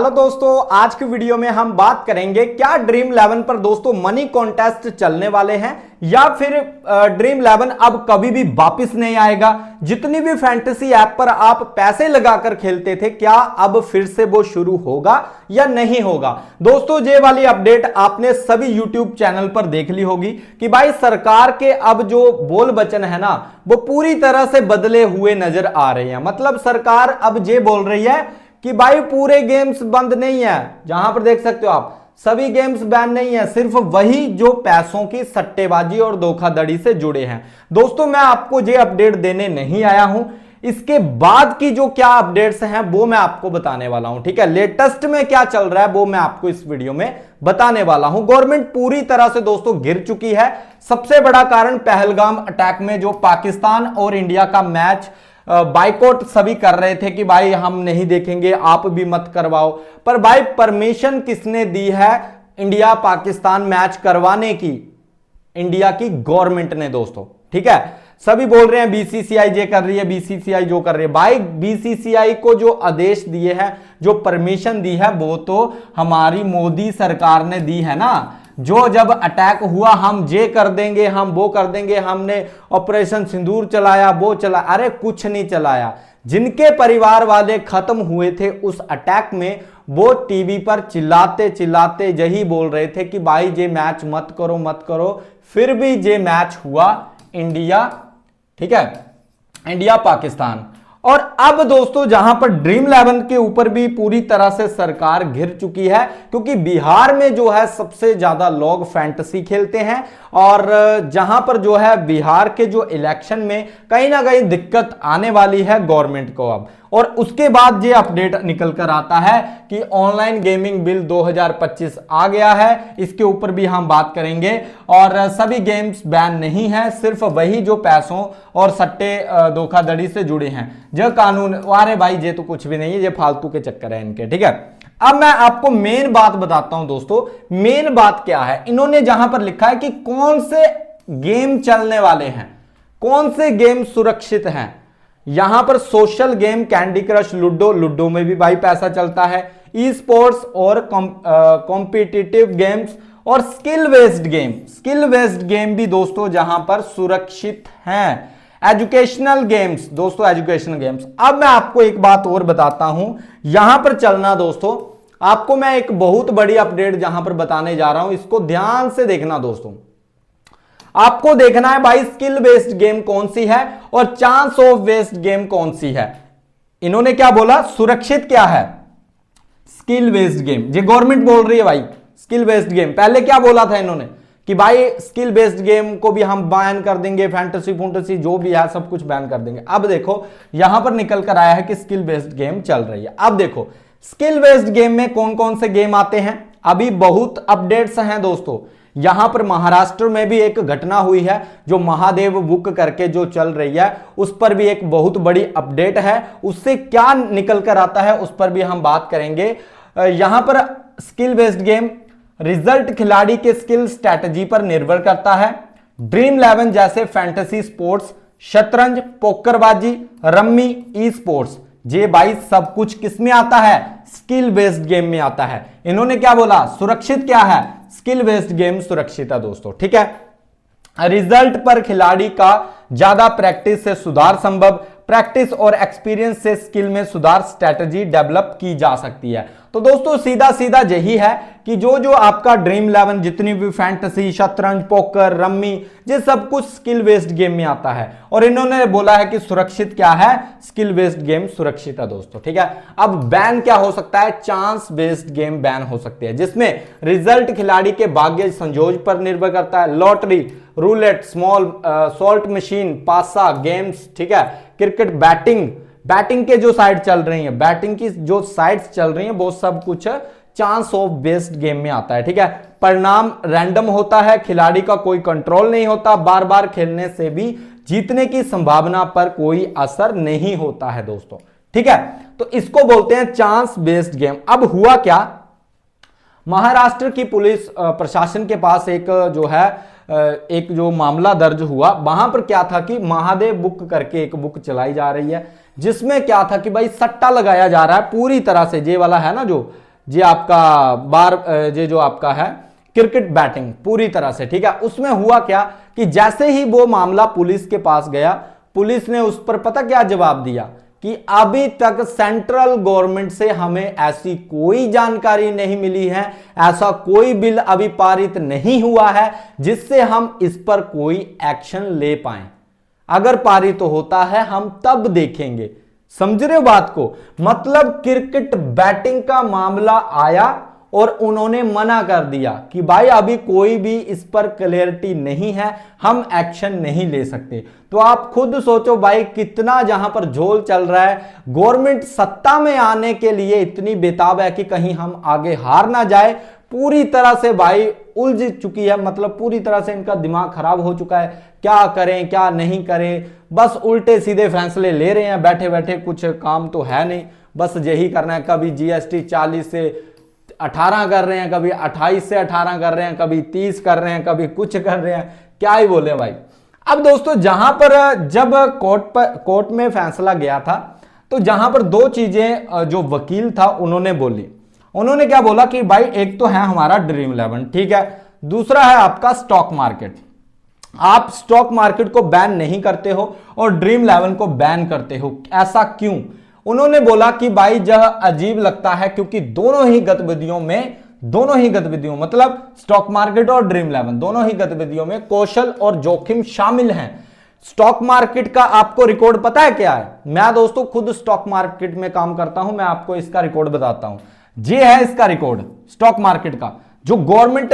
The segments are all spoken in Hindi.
हेलो दोस्तों, आज की वीडियो में हम बात करेंगे क्या ड्रीम 11 पर दोस्तों मनी कॉन्टेस्ट चलने वाले हैं या फिर ड्रीम 11 अब कभी भी वापस नहीं आएगा। जितनी भी फैंटेसी ऐप पर आप पैसे लगाकर खेलते थे, क्या अब फिर से वो शुरू होगा या नहीं होगा। दोस्तों ये वाली अपडेट आपने सभी यूट्यूब चैनल पर देख ली होगी कि भाई सरकार के अब जो बोल वचन है ना, वो पूरी तरह से बदले हुए नजर आ रहे हैं। मतलब सरकार अब ये बोल रही है कि भाई पूरे गेम्स बंद नहीं है। जहां पर देख सकते हो आप, सभी गेम्स बैन नहीं है, सिर्फ वही जो पैसों की सट्टेबाजी और धोखाधड़ी से जुड़े हैं। दोस्तों मैं आपको ये अपडेट देने नहीं आया हूं, इसके बाद की जो क्या अपडेट्स हैं वो मैं आपको बताने वाला हूं। ठीक है, लेटेस्ट में क्या चल रहा है वो मैं आपको इस वीडियो में बताने वाला हूं। गवर्नमेंट पूरी तरह से दोस्तों गिर चुकी है। सबसे बड़ा कारण पहलगाम अटैक में जो पाकिस्तान और इंडिया का मैच बाइकआउट सभी कर रहे थे कि भाई हम नहीं देखेंगे, आप भी मत करवाओ। पर भाई परमिशन किसने दी है इंडिया पाकिस्तान मैच करवाने की? इंडिया की गवर्नमेंट ने दोस्तों। ठीक है, सभी बोल रहे हैं बीसीसीआई ये कर रही है, बीसीसीआई जो कर रही है। भाई बीसीसीआई को जो आदेश दिए हैं, जो परमिशन दी है, वो तो हमारी मोदी सरकार ने दी है ना। जो जब अटैक हुआ हम ये कर देंगे, हम वो कर देंगे, हमने ऑपरेशन सिंदूर चलाया, वो चला, अरे कुछ नहीं चलाया। जिनके परिवार वाले खत्म हुए थे उस अटैक में, वो टीवी पर चिल्लाते चिल्लाते यही बोल रहे थे कि भाई ये मैच मत करो मत करो। फिर भी ये मैच हुआ इंडिया, ठीक है, इंडिया पाकिस्तान। और अब दोस्तों जहां पर ड्रीम 11 के ऊपर भी पूरी तरह से सरकार घिर चुकी है, क्योंकि बिहार में जो है सबसे ज्यादा लोग फैंटेसी खेलते हैं और जहां पर जो है बिहार के जो इलेक्शन में कहीं ना कहीं दिक्कत आने वाली है गवर्नमेंट को अब। और उसके बाद ये अपडेट निकल कर आता है कि ऑनलाइन गेमिंग बिल 2025 आ गया है। इसके ऊपर भी हम बात करेंगे और सभी गेम्स बैन नहीं है, सिर्फ वही जो पैसों और सट्टे धोखाधड़ी से जुड़े हैं। जो कानून, अरे भाई ये तो कुछ भी नहीं है, ये फालतू के चक्कर है इनके। ठीक है, अब मैं आपको मेन बात बताता हूं दोस्तों। मेन बात क्या है, इन्होंने जहां पर लिखा है कि कौन से गेम चलने वाले हैं, कौन से गेम सुरक्षित हैं। यहां पर social game candy crush, ludo, ludo में भी भाई पैसा चलता है, ई स्पोर्ट्स और कॉम्पिटिटिव गेम्स और skill based game. Skill based game भी दोस्तों जहां पर सुरक्षित हैं। एजुकेशनल गेम्स दोस्तों, एजुकेशनल गेम्स। अब मैं आपको एक बात और बताता हूं, यहां पर चलना दोस्तों, आपको मैं एक बहुत बड़ी अपडेट जहां पर बताने जा रहा हूं, इसको ध्यान से देखना दोस्तों। आपको देखना है भाई स्किल बेस्ड गेम कौन सी है और चांस ऑफ बेस्ड गेम कौन सी है। इन्होंने क्या बोला, सुरक्षित क्या है, स्किल बेस्ड गेम। ये गवर्नमेंट बोल रही है भाई स्किल बेस्ड गेम। पहले क्या बोला था इन्होंने कि भाई स्किल बेस्ड गेम को भी हम बैन कर देंगे, फैंटेसी फूंटेसी जो भी है सब कुछ बैन कर देंगे। अब देखो यहां पर निकल कर आया है कि स्किल बेस्ड गेम चल रही है। अब देखो स्किल बेस्ड गेम में कौन कौन से गेम आते हैं, अभी बहुत अपडेट्स हैं दोस्तों। यहां पर महाराष्ट्र में भी एक घटना हुई है, जो महादेव बुक करके जो चल रही है, उस पर भी एक बहुत बड़ी अपडेट है। उससे क्या निकल कर आता है उस पर भी हम बात करेंगे। यहां पर स्किल बेस्ड गेम रिजल्ट खिलाड़ी के स्किल स्ट्रैटेजी पर निर्भर करता है। ड्रीम 11 जैसे फैंटेसी स्पोर्ट्स, शतरंज, पोकरबाजी, रम्मी, ई स्पोर्ट्स, ये भाई सब कुछ किस में आता है, स्किल बेस्ड गेम में आता है। इन्होंने क्या बोला, सुरक्षित क्या है, स्किल बेस्ड गेम सुरक्षित है दोस्तों। ठीक है, रिजल्ट पर खिलाड़ी का ज्यादा प्रैक्टिस से सुधार संभव, प्रैक्टिस और एक्सपीरियंस से स्किल में सुधार, स्ट्रैटेजी डेवलप की जा सकती है। तो दोस्तों सीधा सीधा यही है कि जो जो आपका ड्रीम 11 जितनी भी फैंटेसी, शतरंज, पोकर, रम्मी, ये सब कुछ स्किल बेस्ड गेम में आता है। और इन्होंने बोला है कि सुरक्षित क्या है, स्किल बेस्ड गेम सुरक्षित है दोस्तों। ठीक है, अब बैन क्या हो सकता है, चांस बेस्ड गेम बैन हो सकती है, जिसमें रिजल्ट खिलाड़ी के भाग्य संजोग पर निर्भर करता है। Lottery, roulette, small salt machine, पासा गेम्स, ठीक है, क्रिकेट, बैटिंग, बैटिंग के जो साइड चल रही है, बैटिंग की जो साइड्स चल रही हैं, वो सब कुछ चांस ऑफ बेस्ड गेम में आता है। ठीक है, परिणाम रैंडम होता है, खिलाड़ी का कोई कंट्रोल नहीं होता, बार बार खेलने से भी जीतने की संभावना पर कोई असर नहीं होता है दोस्तों। ठीक है, तो इसको बोलते हैं चांस बेस्ड गेम। अब हुआ क्या, महाराष्ट्र की पुलिस प्रशासन के पास एक जो है एक जो मामला दर्ज हुआ, वहां पर क्या था कि महादेव बुक करके एक बुक चलाई जा रही है, जिसमें क्या था कि भाई सट्टा लगाया जा रहा है पूरी तरह से। ये वाला है ना जो जी आपका ये जो आपका है क्रिकेट बैटिंग पूरी तरह से, ठीक है। उसमें हुआ क्या कि जैसे ही वो मामला पुलिस के पास गया, पुलिस ने उस पर पता क्या जवाब दिया कि अभी तक सेंट्रल गवर्नमेंट से हमें ऐसी कोई जानकारी नहीं मिली है, ऐसा कोई बिल अभी पारित नहीं हुआ है जिससे हम इस पर कोई एक्शन ले पाएं। अगर पारित होता है हम तब देखेंगे। समझ रहे हो बात को? मतलब क्रिकेट बैटिंग का मामला आया और उन्होंने मना कर दिया कि भाई अभी कोई भी इस पर क्लैरिटी नहीं है, हम एक्शन नहीं ले सकते। तो आप खुद सोचो भाई कितना जहां पर झोल चल रहा है। गवर्नमेंट सत्ता में आने के लिए इतनी बेताब है कि कहीं हम आगे हार ना जाए। पूरी तरह से भाई उलझ चुकी है, मतलब पूरी तरह से इनका दिमाग खराब हो चुका है। क्या करें क्या नहीं करें, बस उल्टे सीधे फैसले ले रहे हैं बैठे बैठे। कुछ काम तो है नहीं, बस यही करना है। कभी जीएसटी 40 से 18 कर रहे हैं, कभी 28 से 18 कर रहे हैं, कभी 30 कर रहे हैं, कभी कुछ कर रहे हैं। क्या ही बोले भाई। अब दोस्तों जहां पर जब कोर्ट में फैसला गया था, तो जहां पर दो चीजें जो वकील था उन्होंने बोली। उन्होंने क्या बोला कि भाई एक तो है हमारा ड्रीम 11, ठीक है, दूसरा है आपका स्टॉक मार्केट। आप स्टॉक मार्केट को बैन नहीं करते हो और ड्रीम 11 को बैन करते हो, ऐसा क्यों? उन्होंने बोला कि भाई यह अजीब लगता है क्योंकि दोनों ही गतिविधियों मतलब स्टॉक मार्केट और ड्रीम 11 दोनों ही गतिविधियों में कौशल और जोखिम शामिल हैं। स्टॉक मार्केट का आपको रिकॉर्ड पता है क्या है? मैं दोस्तों खुद स्टॉक मार्केट में काम करता हूं, मैं आपको इसका रिकॉर्ड बताता हूं। ये है इसका रिकॉर्ड स्टॉक मार्केट का, जो गवर्नमेंट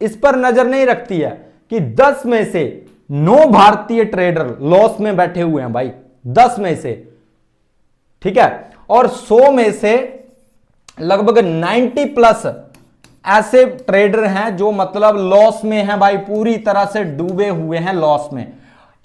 इस पर नजर नहीं रखती है कि 10 में से 9 भारतीय ट्रेडर लॉस में बैठे हुए हैं भाई, 10 में से, ठीक है। और 100 में से लगभग 90 प्लस ऐसे ट्रेडर हैं जो मतलब लॉस में हैं भाई, पूरी तरह से डूबे हुए हैं लॉस में।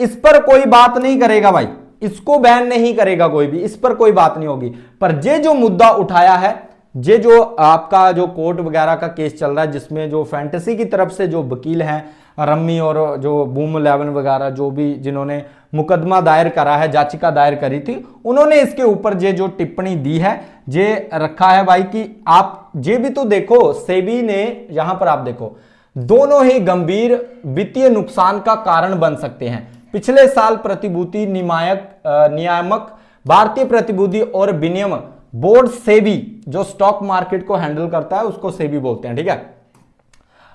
इस पर कोई बात नहीं करेगा भाई, इसको बैन नहीं करेगा कोई भी, इस पर कोई बात नहीं होगी। पर ये जो मुद्दा उठाया है, ये जो आपका जो कोर्ट वगैरह का केस चल रहा है, जिसमें जो फैंटेसी की तरफ से जो वकील हैं, रम्मी और जो बूम 11 वगैरह जो भी जिन्होंने मुकदमा दायर करा है, याचिका दायर करी थी, उन्होंने इसके ऊपर ये जो टिप्पणी दी है, ये रखा है भाई कि आप ये भी तो देखो, सेबी ने यहां पर आप देखो दोनों ही गंभीर वित्तीय नुकसान का कारण बन सकते हैं। पिछले साल प्रतिभूति नियामक भारतीय प्रतिभूति और विनिमय बोर्ड सेबी, जो स्टॉक मार्केट को हैंडल करता है उसको सेबी बोलते हैं, ठीक है।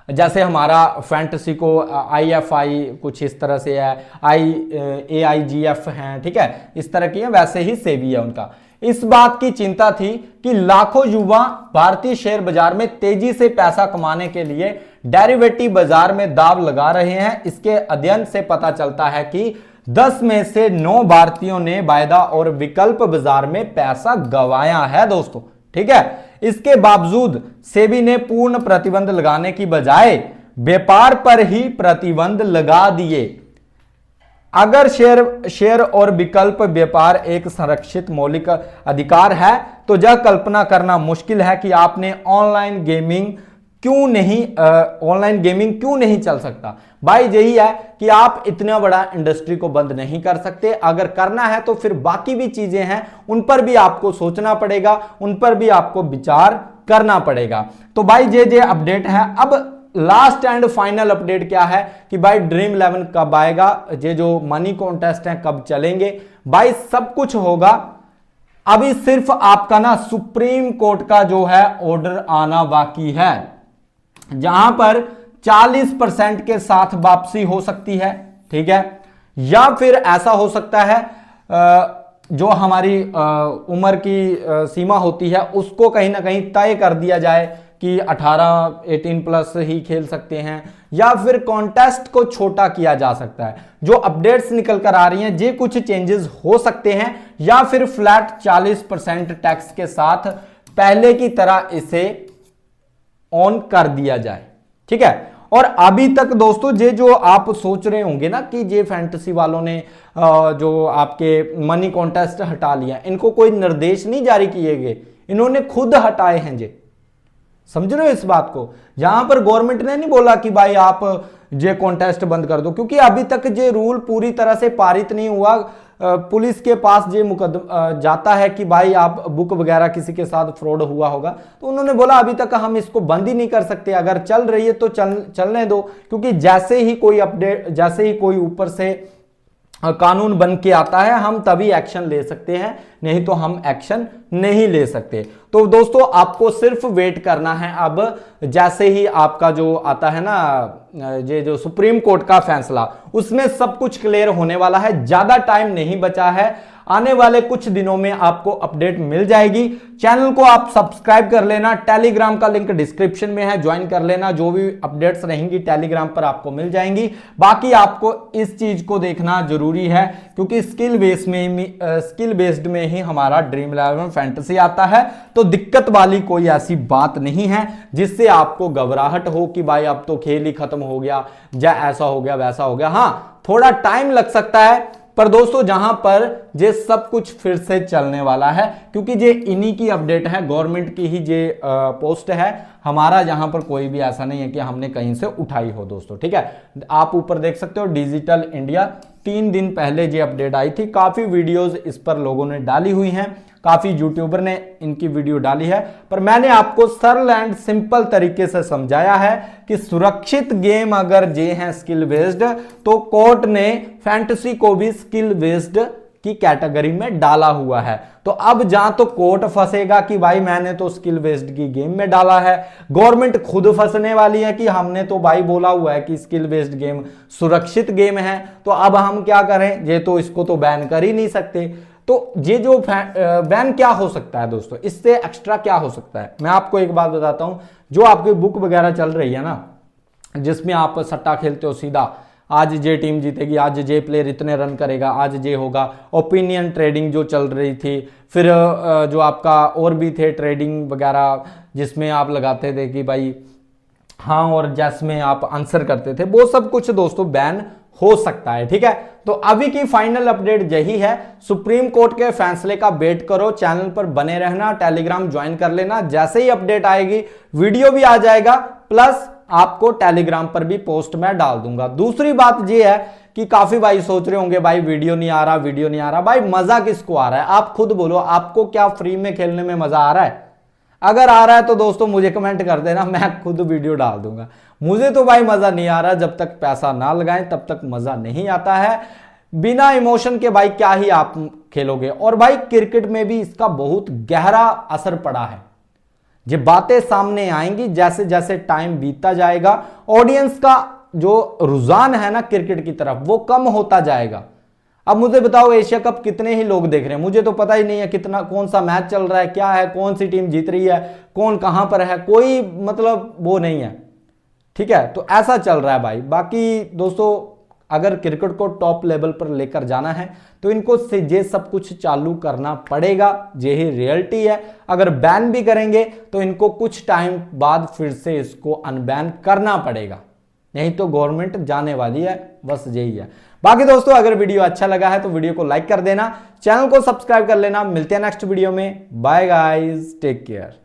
जैसे हमारा फैंटेसी को IFI कुछ इस तरह से है, AIGF है, ठीक है, इस तरह की है, वैसे ही सेबी है उनका। इस बात की चिंता थी कि लाखों युवा भारतीय शेयर बाजार में तेजी से पैसा कमाने के लिए डेरिवेटिव बाजार में दांव लगा रहे हैं। इसके अध्ययन से पता चलता है कि 10 में से 9 भारतीयों ने वायदा और विकल्प बाजार में पैसा गंवाया है दोस्तों, ठीक है। इसके बावजूद सेबी ने पूर्ण प्रतिबंध लगाने की बजाय व्यापार पर ही प्रतिबंध लगा दिए। अगर शेयर और विकल्प व्यापार एक संरक्षित मौलिक अधिकार है, तो यह कल्पना करना मुश्किल है कि आपने ऑनलाइन गेमिंग क्यों नहीं चल सकता। भाई यही है कि आप इतना बड़ा इंडस्ट्री को बंद नहीं कर सकते। अगर करना है तो फिर बाकी भी चीजें हैं, उन पर भी आपको सोचना पड़ेगा, उन पर भी आपको विचार करना पड़ेगा। तो भाई ये अपडेट है। अब लास्ट एंड फाइनल अपडेट क्या है कि भाई ड्रीम 11 कब आएगा, ये जो मनी कॉन्टेस्ट है कब चलेंगे, भाई सब कुछ होगा। अभी सिर्फ आपका ना सुप्रीम कोर्ट का जो है ऑर्डर आना बाकी है, जहां पर 40% के साथ वापसी हो सकती है, ठीक है। या फिर ऐसा हो सकता है जो हमारी उम्र की सीमा होती है उसको कहीं ना कहीं तय कर दिया जाए कि 18 प्लस ही खेल सकते हैं, या फिर कॉन्टेस्ट को छोटा किया जा सकता है। जो अपडेट्स निकल कर आ रही हैं ये कुछ चेंजेस हो सकते हैं, या फिर फ्लैट 40% टैक्स के साथ पहले की तरह इसे ऑन कर दिया जाए, ठीक है। और अभी तक दोस्तों ये जो आप सोच रहे होंगे ना कि ये फैंटेसी वालों ने जो आपके मनी कॉन्टेस्ट हटा लिया, इनको कोई निर्देश नहीं जारी किए गए, इन्होंने खुद हटाए हैं। ये समझ रहे हो इस बात को? यहां पर गवर्नमेंट ने नहीं बोला कि भाई आप ये कॉन्टेस्ट बंद कर दो, क्योंकि अभी तक ये रूल पूरी तरह से पारित नहीं हुआ। पुलिस के पास ये मुकदमा जाता है कि भाई आप बुक वगैरह किसी के साथ फ्रॉड हुआ होगा, तो उन्होंने बोला अभी तक हम इसको बंद ही नहीं कर सकते, अगर चल रही है तो चलने दो, क्योंकि जैसे ही कोई अपडेट, जैसे ही कोई ऊपर से कानून बन के आता है हम तभी एक्शन ले सकते हैं, नहीं तो हम एक्शन नहीं ले सकते। तो दोस्तों आपको सिर्फ वेट करना है, अब जैसे ही आपका जो आता है ना ये जो सुप्रीम कोर्ट का फैसला, उसमें सब कुछ क्लियर होने वाला है, ज्यादा टाइम नहीं बचा है, आने वाले कुछ दिनों में आपको अपडेट मिल जाएगी। चैनल को आप सब्सक्राइब कर लेना, टेलीग्राम का लिंक डिस्क्रिप्शन में है, ज्वाइन कर लेना, जो भी अपडेट्स रहेंगी टेलीग्राम पर आपको मिल जाएंगी। बाकी आपको इस चीज को देखना जरूरी है, क्योंकि स्किल बेस्ड में ही हमारा ड्रीम 11 फैंटेसी आता है, तो दिक्कत वाली कोई ऐसी बात नहीं है जिससे आपको घबराहट हो कि भाई अब तो खेल ही खत्म हो गया, या ऐसा हो गया वैसा हो गया। हाँ, थोड़ा टाइम लग सकता है, पर दोस्तों जहां पर ये सब कुछ फिर से चलने वाला है, क्योंकि ये इन्हीं की अपडेट है, गवर्नमेंट की ही ये पोस्ट है, हमारा यहां पर कोई भी ऐसा नहीं है कि हमने कहीं से उठाई हो दोस्तों। ठीक है, आप ऊपर देख सकते हो डिजिटल इंडिया, 3 दिन पहले ये अपडेट आई थी, काफी वीडियोस इस पर लोगों ने डाली हुई हैं, काफी यूट्यूबर ने इनकी वीडियो डाली है, पर मैंने आपको सरल एंड सिंपल तरीके से समझाया है कि सुरक्षित गेम अगर ये है स्किल बेस्ड, तो कोर्ट ने फैंटेसी को भी स्किल बेस्ड की कैटेगरी में डाला हुआ है। तो अब जहां तो कोर्ट फंसेगा कि भाई मैंने तो स्किल बेस्ड की गेम में डाला है, गवर्नमेंट खुद फंसने वाली है कि हमने तो भाई बोला हुआ है कि स्किल बेस्ड गेम सुरक्षित गेम है, तो अब हम क्या करें, ये तो इसको तो बैन कर ही नहीं सकते। तो ये जो बैन क्या हो सकता है दोस्तों, इससे एक्स्ट्रा क्या हो सकता है, मैं आपको एक बात बताता हूं। जो आपकी बुक वगैरह चल रही है ना, जिसमें आप सट्टा खेलते हो सीधा, आज जे टीम जीतेगी, आज जे प्लेयर इतने रन करेगा, आज जे होगा, ओपिनियन ट्रेडिंग जो चल रही थी, फिर जो आपका और भी थे ट्रेडिंग वगैरह जिसमें आप लगाते थे कि भाई हाँ और जिसमें आप आंसर करते थे, वो सब कुछ दोस्तों बैन हो सकता है। ठीक है, तो अभी की फाइनल अपडेट यही है, सुप्रीम कोर्ट के फैसले का वेट करो, चैनल पर बने रहना, टेलीग्राम ज्वाइन कर लेना, जैसे ही अपडेट आएगी वीडियो भी आ जाएगा, प्लस आपको टेलीग्राम पर भी पोस्ट मैं डाल दूंगा। दूसरी बात यह है कि काफी भाई सोच रहे होंगे भाई वीडियो नहीं आ रहा, वीडियो नहीं आ रहा, भाई मजा किसको आ रहा है, आप खुद बोलो, आपको क्या फ्री में खेलने में मजा आ रहा है? अगर आ रहा है तो दोस्तों मुझे कमेंट कर देना, मैं खुद वीडियो डाल दूंगा। मुझे तो भाई मजा नहीं आ रहा, जब तक पैसा ना लगाएं तब तक मजा नहीं आता है। बिना इमोशन के भाई क्या ही आप खेलोगे, और भाई क्रिकेट में भी इसका बहुत गहरा असर पड़ा है। ये बातें सामने आएंगी जैसे जैसे टाइम बीतता जाएगा, ऑडियंस का जो रुझान है ना क्रिकेट की तरफ वो कम होता जाएगा। अब मुझे बताओ एशिया कप कितने ही लोग देख रहे हैं, मुझे तो पता ही नहीं है कितना, कौन सा मैच चल रहा है, क्या है, कौन सी टीम जीत रही है, कौन कहां पर है, कोई मतलब वो नहीं है। ठीक है, तो ऐसा चल रहा है भाई। बाकी दोस्तों अगर क्रिकेट को टॉप लेवल पर लेकर जाना है तो इनको से ये सब कुछ चालू करना पड़ेगा, यही रियलिटी है। अगर बैन भी करेंगे तो इनको कुछ टाइम बाद फिर से इसको अनबैन करना पड़ेगा, नहीं तो गवर्नमेंट जाने वाली है, बस यही है। बाकी दोस्तों अगर वीडियो अच्छा लगा है तो वीडियो को लाइक कर देना, चैनल को सब्सक्राइब कर लेना। मिलते हैं नेक्स्ट वीडियो में, बाय गाइस, टेक केयर।